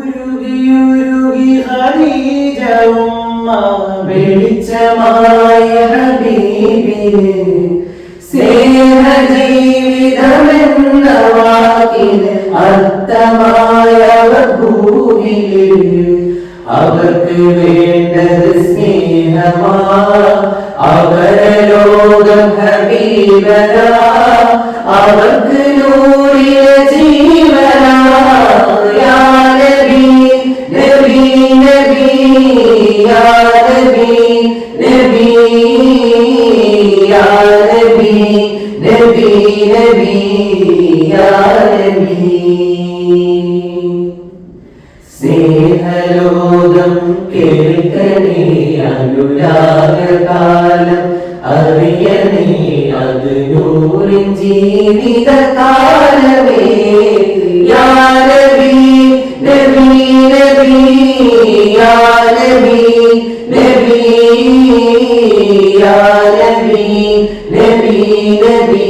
ഉരുകി ഖദീജ ഉമ്മ വെളിച്ചമായ ഹബീബിന് സ്നേഹ ജീവിതമെന്ന വാക്കിന് അർത്ഥമായ ഭൂമിയിൽ അവർക്ക് വേണ്ടത് സ്നേഹമാ അവരലോകം ഹബീബനാ അവർക്ക് നൂറിയ ജീവനാ യാ നബി നബി നബി യാ നബി നബി യാ നബി നബി നബി യാ നബി സ്നേഹലോകം കേൾക്കണേ അനുരാഗകാലം അറിയണേ അത് നൂറിൻ ജീവിതകാലമേ യാ നബി നബി നബി യാ നബി നബി യാ നബി നബി നബി